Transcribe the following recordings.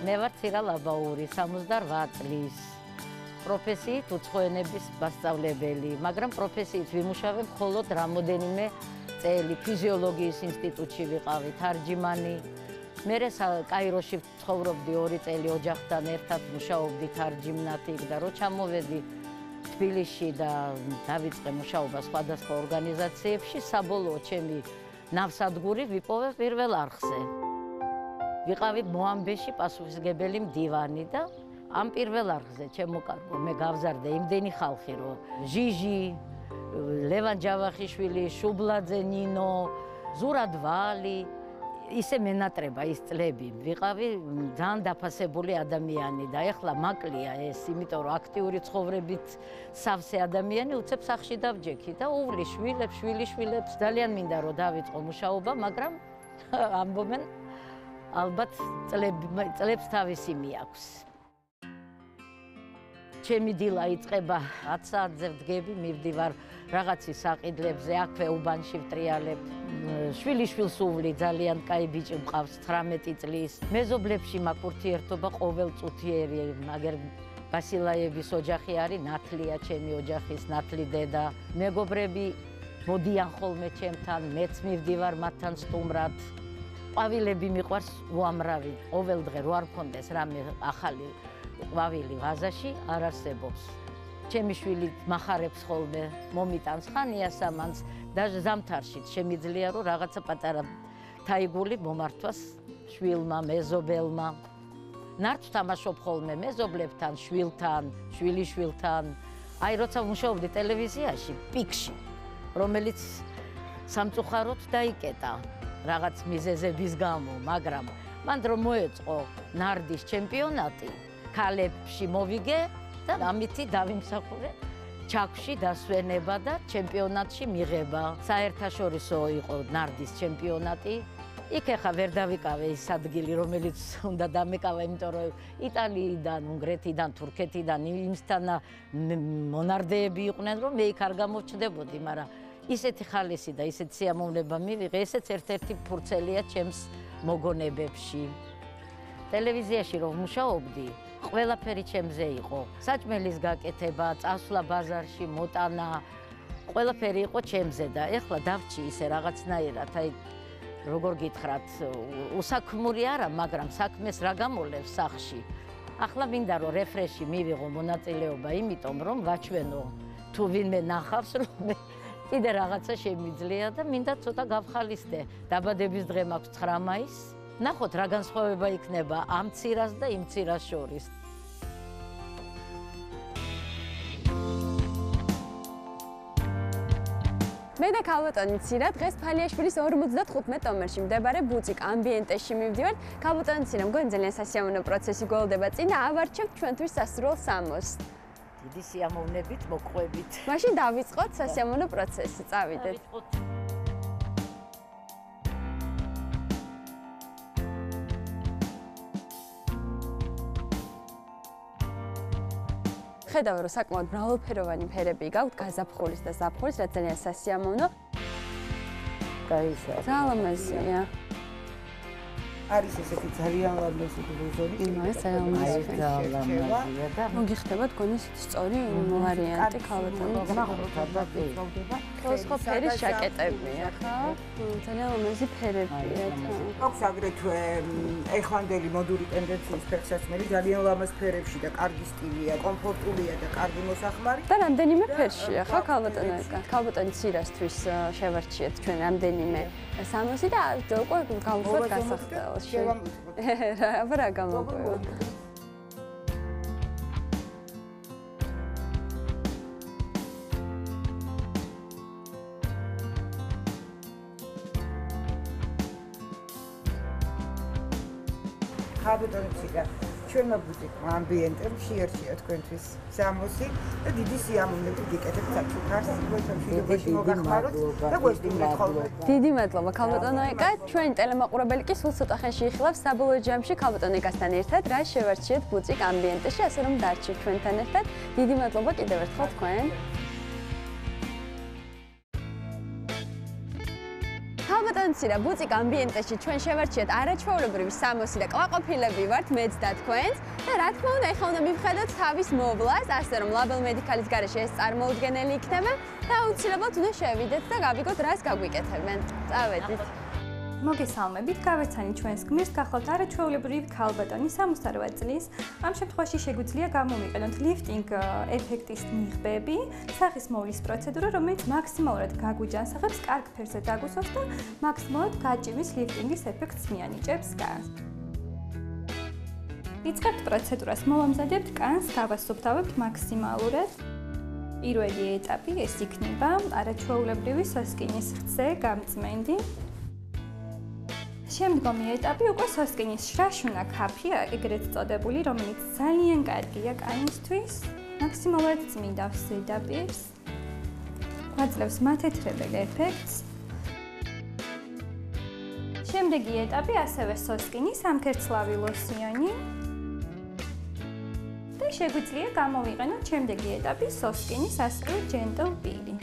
მე ვარ ცირა ლაბაური, 68 წლის. პროფესიით უცხოენების მასწავლებელი, მაგრამ პროფესიით ვიმუშავებ მხოლოდ რამოდენიმე წელი. ფიზიოლოგიის ინსტიტუტში ვიყავი, თარჯიმანი. მე კაიროში ცხოვრობდი 2 წელი ოჯახთან ერთად, მუშაობდი თარჯიმნად იქ და რო ჩამოვედი თბილისში და დავიწყე მუშაობა სხვადასხვა ორგანიზაციებში, საბოლოოდ ჩემი ნავსადგური ვიპოვე პირველ არხზე. ვიყავი მოამბეში პასუხისმგებელი მდივანი და ამ პირველ არხზე ჩემო კარგო მე გავზარდე იმდენი ხალხი რომ ჟიჟი, ლევან ჯავახიშვილი, შუბლაძე ნინო, ზურად ვალი, ისე მენატრება ის წლები. ვიყავი ძალიან დაფასებული ადამიანი და ეხლა მაკლია ეს, იმიტომ რომ აქტიური ცხოვრებით სავსე ადამიანი უცებ სახლში დავჯექი და უვლის შვილიშვილებს. ძალიან მინდა რომ დავიწყო მუშაობა, მაგრამ ამბობენ ალბათ წლებს თავისი მიაქვს. ჩემი დილა იწყება 10 საათზე ვდგები, მივდივარ რაღაცის საყიდლებზე, აქვე უბანში ვტრიალებ. შვილიშვილს უვლი, ძალიან კაი ბიჭი მყავს, 19 წლის. მეზობლებში მაქვს ურთიერთობა ყოველწუთიერი, მაგერ ბასილაევის ოჯახი არის, ნათლია ჩემი ოჯახის, ნათლი დედა. მეგობრები მოდიან ხოლმე ჩემთან, მეც მივდივარ მათთან სტუმრად. ყვავილები მიყვარს უამრავი, ყოველ დღე რო არ მქონდეს რამე ახალი ყვავილი ვაზაში არ არსებობს. ჩემი შვილი მახარებს ხოლმე, მომიტანს ხან იასამანს და ზამთარშიც შემიძლია რომ რაღაცა პატარა თაიგული მომართვას შვილმა, მეზობელმა. ნარჩ თამაშობ ხოლმე მეზობლებთან, შვილთან, შვილიშვილთან. აი როცა მუშაობდი ტელევიზიაში, პიკში, რომელიც სამწუხაროდ დაიკეტა რაღაც მიზეზების გამო, მაგრამ მან რომ მოეწყო ნარდის ჩემპიონატი, ქალებში მოვიგე და ამითი დავიმსახურე ჩაქვში დასვენება და ჩემპიონატში მიღება. საერთაშორისო იყო ნარდის ჩემპიონატი. იქ ახლა ვერ დავიკავე ის ადგილი, რომელიც უნდა დამეკავა, იმიტომ რომ იტალიიდან, უნგრეთიდან, თურქეთიდან იმისთან მონარდეები იყვნენ, რომ მე იქ არ გამოჩნდებოდი, მაგრამ ისეთი ხალისი და ისეთი სიამოვნება მივიღე, ესეც ერთ-ერთი ფურცელია ჩემს მოგონებებში. ტელევიზიაში რომ მუშაობდი, ყველაფერი ჩემზე იყო. საჭმელის გაკეთება, წასვლა ბაზარში, მოტანა, ყველაფერი იყო ჩემზე და ეხლა დავჭი ისე რაღაცნაირად, აი როგორ გითხრათ, უსაქმური არა, მაგრამ საქმეს რა გამოლევ სახლში. ახლა მინდა რომ რეფრეში მივიღო მონაწილეობა, იმიტომ რომ ვაჩვენო თუ ვინმე ნახავს, რომ კიდე რაღაცა შემიძლია და მინდა ცოტა გავხალისდე. დაბადების დღე მაქვს 9 მაისს. ნახოთ რა განსხვავება იქნება ამ ცირას და იმ ცირას შორის. მე და ქალბატონი ცირა დღეს ფალიაშვილის 55 ნომერში მდებარე ბუწიკ ამბიენტეში მივდივართ. ქალბატონი ცირა, მგონი ძალიან სასიამოვნო პროცესი გველდება წინა, ავარჩევთ ჩვენთვის სასურველ სამოსს. დიდი სიამოვნებით მოყვებით. მაშინ დავიწყოთ სასიამოვნო პროცესი, წავიდეთ. ხედავ რომ საკმაოდ მრავალფეროვანი ფერები გაქვთ, გაზაფხულის და ზაფხულის, რაც ძალიან სასიამოვნო. კაისა. ძალამაზია. არის ესეთი ძალიან ლამაზი ბლუზონი. ეს ძალიან ლამაზია და მოგიხდება თქვენი სწორი ვარიანტი ქალბატონი. ხო, ფერის ჟაკეტებია, ხო? ძალიან ლამაზი ფერებია. აქვს აგრეთვე ეხლანდელი მოდური ტენდენციის ფეხსაცმელი, ძალიან ლამაზ ფერებში და კარგი სტილია, კომფორტულია და კარგი მოსახმარი. და რამდენიმე ფერშია, ხო, ქალბატონო? ქალბატონი ცირასთვის შევარჩიეთ ჩვენ რამდენიმე სამოსი და უკვე გავუშვათ გასახდელში. რა გამოგვივა? ქალბატონი ცირა, ჩვენმა ბუტიკმა ამბიენტემ შეერჩია თქვენთვის სამოსი და დიდი სიამოვნებით გიკეთებთ საჩუქარს, გვეთანხმებაში მოგახმაროთ და გვესტუმრეთ ხოლმე. დიდი მადლობა ქალბატონო ეკა, ჩვენი ტელემაყურებელი კი სულ ცოტა ხანში იხილავს საბოლოო ჯამში ქალბატონ ეკასთან ერთად, რა შევარჩიეთ ბუწიკ ამბიენტეში, ასე რომ დარჩით ჩვენთან ერთად. დიდი მადლობა კიდევ ერთხელ თქვენ. ქალბატონცირა ბუწიკ ამბიენტეში ჩვენ შევარჩიეთ არაჩვეულებრივი სამოსი და კმაყოფილები ვართ მეც და თქვენც და რა თქმა უნდა ეხლა უნდა მივხედოთ თავის მოვლას, ასე რომ Label Medical-ის გარეშე ეს წარმოუდგენელი იქნება და აუცილებლად უნდა შევიდეთ და გავიგოთ რას გაგვიკეთებენ. წავედით. მოგესალმებით, გავეცანი ჩვენს გმირს, გახლავთ არაჩვეულებრივი ქალბატონი 68 წლის. ამ შემთხვევაში შეგვიძლია გამოვიყენოთ lifting ეფექტის ნიღბები, სახის მოვლის პროცედურა, რომელიც მაქსიმალურად გაგვიჯანსაღებს, კარგ ფერზე დაგუსვავს და მაქსიმალურად გაჭიმის lifting-ის ეფექტს მიანიჭებს კანს. იწყებთ პროცედურას, მოვამზადებთ კანს, გავასუფთავებთ მაქსიმალურად. პირველი ეტაპი ეს იქნება არაჩვეულებრივი სოსკინის ხზე გამწმენდი. შემდგომი ეტაპი უკვე სოსკინის შრაშუნა ქაფი, ეგრეთ წოდებული, რომელიც ძალიან კარგია კანისთვის, მაქსიმალურად წმინდავს ზედაპირს, გვაძლევს მათეთრებელ ეფექტს. შემდეგი ეტაპი ასევე სოსკინის ამქერცლავი ლოსიონი და შეგვიძლია გამოვიყენოთ შემდეგი ეტაპი სოსკინის ასევე gentle peel-ი.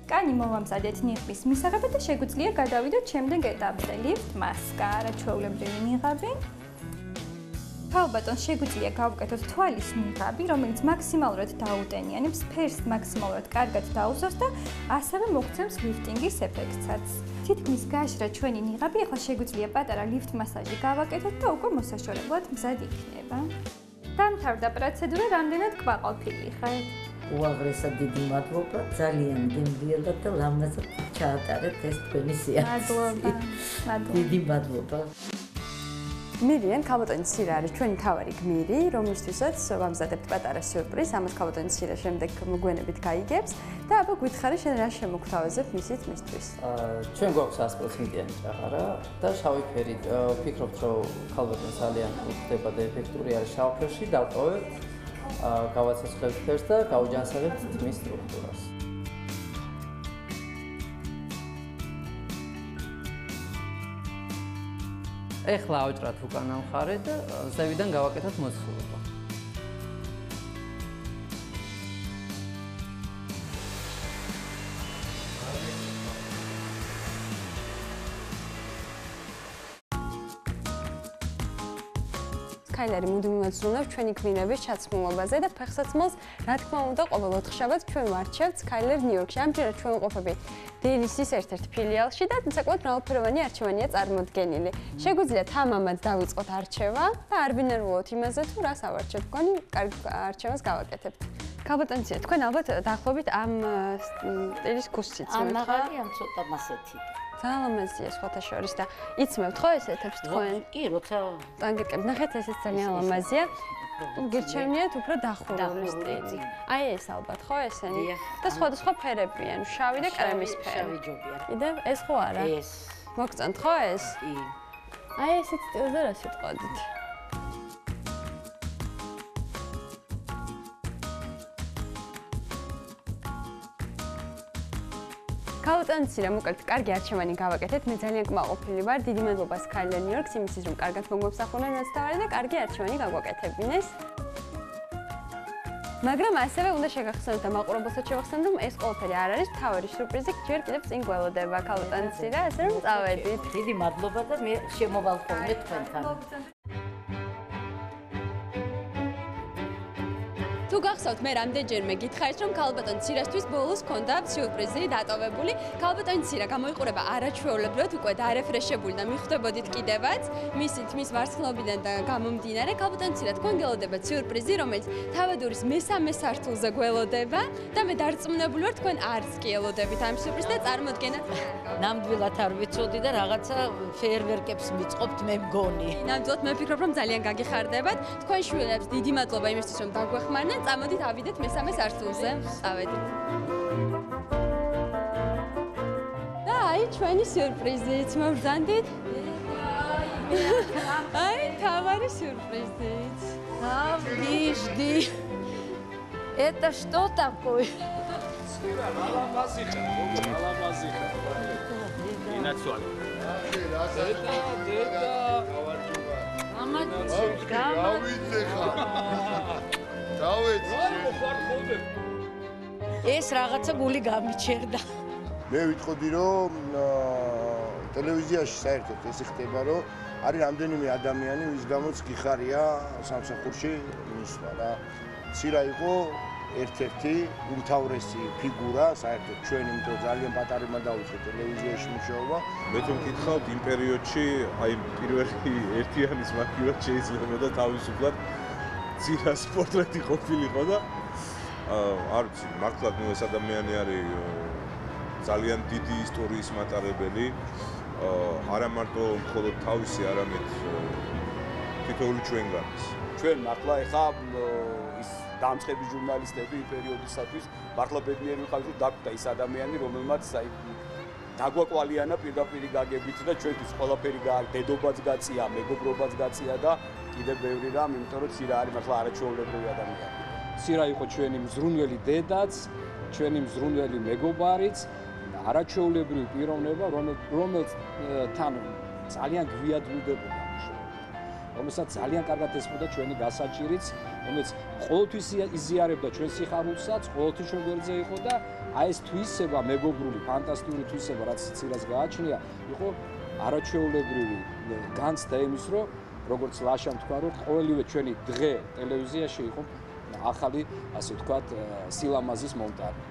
კანი მოვამზადეთ ნიღბის მისაღებად და შეგვიძლია გადავიდოთ შემდეგ ეტაპზე lift mask არაჩვეულებრივი ნიღაბი. ქალბატონს შეგვიძლია გავუკეთოთ თვალის ნიღაბი, რომელიც მაქსიმალურად დაუტენიანებს, ფერს მაქსიმალურად კარგად დაუსვავს და ასევე მოგცემს lifting-ის ეფექტსაც. თითქმის გაშრა ჩვენი ნიღაბი, ახლა შეგვიძლია პატარა lift მასაჟი გავაკეთოთ და უკვე მოსაშორებლად მზად იქნება. დამთავრდა პროცედურა, რამდენად კმაყოფილი ხართ? უაღრესად დიდი მადლობა, ძალიან გემრიელად და ლამაზად ჩაატარეთ ეს თქვენი სეანსი. მადლობა. დიდი მადლობა. მირიან ქალბატონის ცირა არის ჩვენი თავარი გმირი, რომლისთვისაც ვამზადებთ პატარა სიურპრიზს, ამას ქალბატონის ცირა შემდეგ მოგვიანებით გაიგებს და აბა გითხარი შენ რა შემოგთავაზებ მისით მისთვის? ჩვენ გვაქვს 100%-იანი ჭაღარა და შავი ფერი. ვფიქრობთ, რომ ქალბატონი ძალიან ხდება და ეფექტური არის შავ ფერში, დავტოვებთ გავაცოცხლებთ ფერს და გავუჯანსაღებთ თმის სტრუქტურას. ეხლა ავჭრათ უკანა მხარე და ზევიდან გავაკეთოთ მოცულობა. ქაილერი მუდმივად ზრუნავს ჩვენი გმირების ჩაცმულობაზე და ფეხსაცმელს, რა თქმა უნდა, ყოველ 4 შაბათს ჩვენ ვარჩევთ Skyler New-York-ში. ამჯერად ჩვენ ვყოფები DLC-ის ერთ-ერთ ფილიალში და საკმაოდ მრავალფეროვანი არჩევანია წარმოდგენილი. შეგვიძლია თამამად დავიწყოთ არჩევა და არ ვინერვულოთ იმაზე, თუ რას ავარჩევთ. მგონი კარგ არჩევას გავაკეთებთ. ქალბატონცია, თქვენ ალბათ დაახლოებით ამ სტილის გუსცით ამ მაღალი, ამ ცოტა მასეთი. ძალიან ლამაზია სხვათა შორის და იცმევთ ხო ესეთებს თქვენ? კი, როცა წანგეკებთ, ნახეთ ესეც ძალიან ლამაზია. გირჩევნიათ უფრო დახურული სტილი. აი ეს ალბათ ხო ესენი? და სხვადასხვა ფერებიან, შავი და კრემის ფერი. შავი ჯობია. კიდევ ეს ხო არა? ეს. მოგწონთ ხო ეს? კი. აი ესეთ სტილზე რა სიტყვადით? ქალბატონცირა, მოკლედ კარგი არჩევანი გავაკეთეთ. მე ძალიან კმაყოფილი ვარ. დიდი მადლობა Skyler New-York-ს იმისთვის, რომ კარგად მოგმოსახულა ნაცთავარი და კარგი არჩევანი გაგვაკეთებინეს. მაგრამ ასევე უნდა შეგახსენოთ და მაყურებელსაც შევახსენოთ, რომ ეს ყველაფერი არ არის მთავარი სიურპრიზი, ჯერ კიდევ წინ გველოდება ქალბატონცირა, ასე რომ წავედით. დიდი მადლობა და მე შემოვალ ხოლმე თქვენთან. თუ გახსოვთ, მე რამდენჯერმე გითხარით, რომ ქალბატონცირასთვის ბოლოს ჰქონდა სიურპრიზი დატოვებული. ქალბატონცირა გამოიყურება არაჩვეულებრივად, უკვე დარეფრეშებული და მიხვდებოდით კიდევაც. მისი თმის ვარცხნილობიდან და გამომდინარე, ქალბატონცირა თქვენ გელოდებათ სიურპრიზი, რომელიც თავადურის მესამე სართულზე გველოდება და მე დარწმუნებული ვარ, თქვენ არც კი ელოდებით ამ სიურპრიზს და წარმოდგენად ნამდვილად არ ვიცოდი და რაღაცა ფეერვერკებს მიწყობთ მე მგონი. ნამდვილად მე ვფიქრობ, რომ ძალიან გაგიხარდებათ. თქვენ შვილებს დიდი მადლობა იმისთვის, რომ დაგვეხმარნენ. წამოდით ავიდეთ მესამე სართულზე. წავედით. და აი ჩვენი სიურპრიზით მოვბრძანდით. აი თავარი сюрпризით. Авдишди. Это что такое? Аламазиха. Инацуан. Деда. ეს რაღაცა გული გამიჩერდა. მე ვიტყოდი რომ ტელევიზიაში საერთოდ ეს ხდება რომ არის რამდენიმე ადამიანი ვის გამოც გიხარია სამსახურში მისვლა რა ცირა იყო ერთ-ერთი უმთავრესი ფიგურა საერთოდ ჩვენ იმიტომ ძალიან პატარებმა დაუწყო ტელევიზიაში მუშაობა მე თუ მკითხავთ იმ პერიოდში აი პირველი ერთიანის მაგივრად შეიძლება და თავისუფლად ცირას პორტრეტი ყოფილიყო და არ ვიცი მართლაც ნუ ეს ადამიანი არის ძალიან დიდი ისტორიის მატარებელი არა მარტო მხოლოდ თავისი არამედ თითოეული ჩვენგანის ჩვენ მართლა ეხა ის დამწყები ჟურნალისტები პერიოდისათვის მართლა ბედნიერი ვიყავით რომ დაგვდა ის ადამიანი რომელმაც აი დაგვაკვალიანა პირდაპირ გაგებით და ჩვენთვის ყველაფერი დედობაც გაწია მეგობრობაც გაწია და კიდევ ბევრი რამ იმიტომ რომ ცირა არის მართლა არაჩვეულებრივი ადამიანი ცირა იყო ჩვენი მზრუნველი დედაც ჩვენი მზრუნველი მეგობარიც არაჩვეულებრივი პიროვნება რომელთან ძალიან გვიადვილდებოდა რომელსაც ძალიან კარგად ესმოდა ჩვენი გასაჭირიც რომელიც ყოველთვის იზიარებდა ჩვენ სიხარულსაც ყოველთვის ჩვენ გვერდზე იყო და აი ეს თვისება მეგობრული ფანტასტიკური თვისება რაც ცირას გააჩნია იყო არაჩვეულებრივი განცდა იმის რომ როგორც ლაშამ თქვა რომ ყოველივე ჩვენი დღე ტელევიზიაში იყო ახალი ასე ვთქვათ სილამაზის მომტანი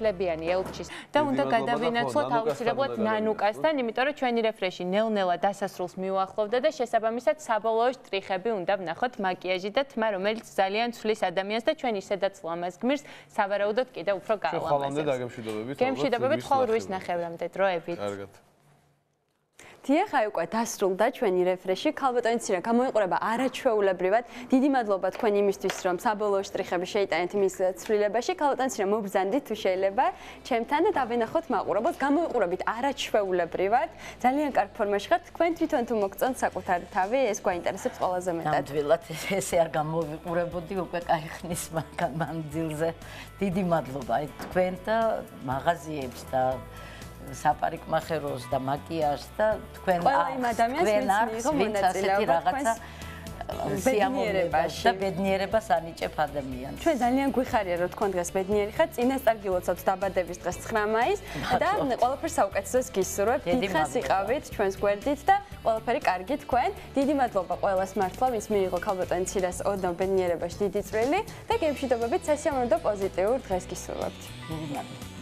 ფლებიანი ელჩის და უნდა გადავინაცვლოთ აუცილებლად ნანუკასთან, იმიტომ რომ ჩვენი რეფრეში ნელ-ნელა დასასრულს მიუახლოვდა და შესაბამისად საბოლოო შტრიხები უნდა ვნახოთ მაკიაჟი და თმა, რომელიც ძალიან ცვლის ადამიანს და ჩვენ ისედაც ლამაზ გმირს, სავარაუდოდ კიდევ უფრო გაალამაზებს. გემშვიდობებით ხოლმე 8 ნახევრამდე დროებით. კარგად. დიახ, აი უკვე დასრულდა ჩვენი რეფრეში. ქალბატონი ცირა გამოიყურება არაჩვეულებრივად. დიდი მადლობა თქვენ იმისთვის, რომ საბოლოო შტრიხები შეიტანეთ მის ცვლილებაში. ქალბატონი ცირა მობრძანდით თუ შეიძლება ჩემთან და დავენახოთ მაყურებელს. გამოიყურებით არაჩვეულებრივად. ძალიან კარგ ფორმაში ხართ. თქვენ თვითონ თუ მოგწონთ საკუთარი თავი, ეს გვაინტერესებს ყველაზე მეტად. ნამდვილად ესე არ გამოვიყურებოდი უკვე კაი ხნის მანძილზე. დიდი მადლობა აი თქვენ და მაღაზიებს და საპარიკმახეროს და მაკიაჟს და თქვენ ასეთი რაღაცა სიამოვნებაში და ბედნიერებას ანიჭებ ადამიანს. ჩვენ ძალიან გვიხარია რომ თქვენ დღეს ბედნიერი ხართ. წინასწარ გილოცავთ დაბადების დღეს 9 მაისს და ყველაფერს საუკეთესოს გისურვებთ. დიდხანს იყავით ჩვენს გვერდით და ყველაფერი კარგი თქვენ. დიდი მადლობა ყველას მართლა, ვინც მიიღო ქალბატონი ცირას ოდნავ ბედნიერებაში დიდი წვლილი და გემშვიდობებით სასიამოვნო და პოზიტიურ დღეს გისურვებთ. დიდი მადლობა.